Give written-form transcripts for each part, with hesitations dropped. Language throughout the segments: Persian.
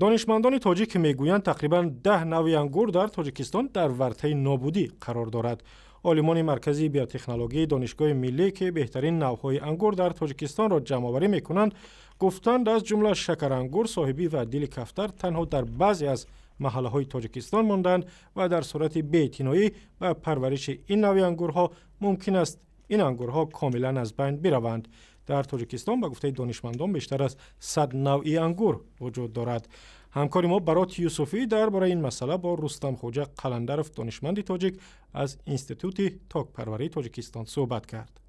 دانشمندان تاجیک میگویند تقریباً 10 نوع انگور در تاجیکستان در ورطه نابودی قرار دارد. عالمان مرکزی بیوتکنولوژی دانشگاه ملی که بهترین نوع‌های انگور در تاجیکستان را جمع‌آوری می‌کنند، گفتند از جمله شکر انگور، صاحبی و دیل کفتر تنها در بعضی از محله‌های تاجیکستان ماندند و در صورت بی‌اعتنایی به پرورش این نوع انگورها ممکن است این انگورها کاملاً از بین بروند. در تاجیکستان به گفته دانشمندان بیشتر از 100 نوعی انگور وجود دارد. همکار ما برات یوسفی درباره این مسئله با رستم خوجا قلندرов دانشمند تاجیک از اینستیتوت تاک پروری تاجیکستان صحبت کرد.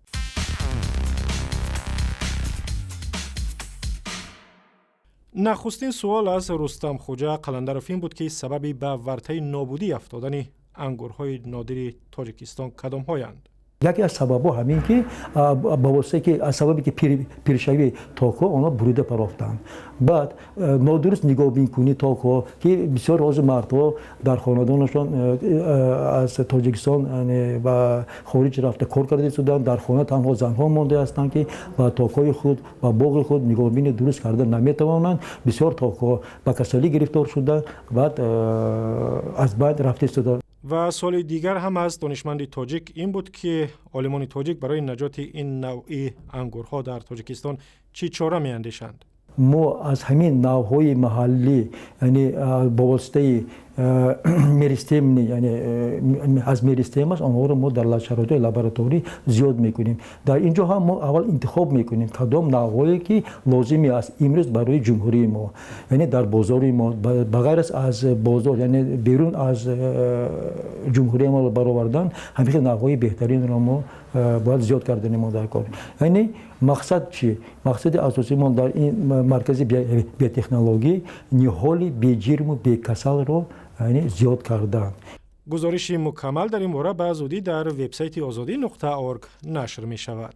نخستین سوال از رستم خوجا قلندرов این بود که سببی به ورطه نابودی افتادن انگورهای نادر تاجیکستان کدام‌هایند؟ یکی از سبب‌ها همین که با واسطه که از سببی که پیرشوی تاکو اونا بریده پرافتن. بعد نادرست نگاه می‌کنی تاکو که بسیار از مردها در خانواده‌شان از تاجیکستان و خارج رفته کار کرده شدن، در خانه تنها زنها مانده هستند که با تاکوی خود و باغ خود نگاهبینی درست کردن نمی‌توانند. بسیار تاکو با کسلی گرفتار شدن، بعد از بین رفته شدن. و سوال دیگر هم از دانشمند تاجیک این بود که عالمان تاجیک برای نجات این نوعی انگورها در تاجیکستان چی چاره می‌اندیشند؟ ما از همین نوع‌های محلی یعنی با واسطه میرستیم یعنی از میرستیم است آنها رو ما در شرایط لابراتوری زیاد میکنیم. در اینجا هم ما اول انتخاب میکنیم کدام نوعی که لازمی است امروز برای جمهوری ما، یعنی در بازار ما بغیر از بازار یعنی بیرون از جمهوری ما برآوردن همیشه نوعی بهترین رو ما باید زیاد کردن ما در کار. یعنی مقصد چی؟ مقصد اساسی ما در این مرکز بیوتکنولوژی نهال بی‌جرم و بی‌کسل رو یعنی زیاد کردن. گزارش مکمل در این باره به زودی در وبسایت azadi.org نشر می شود.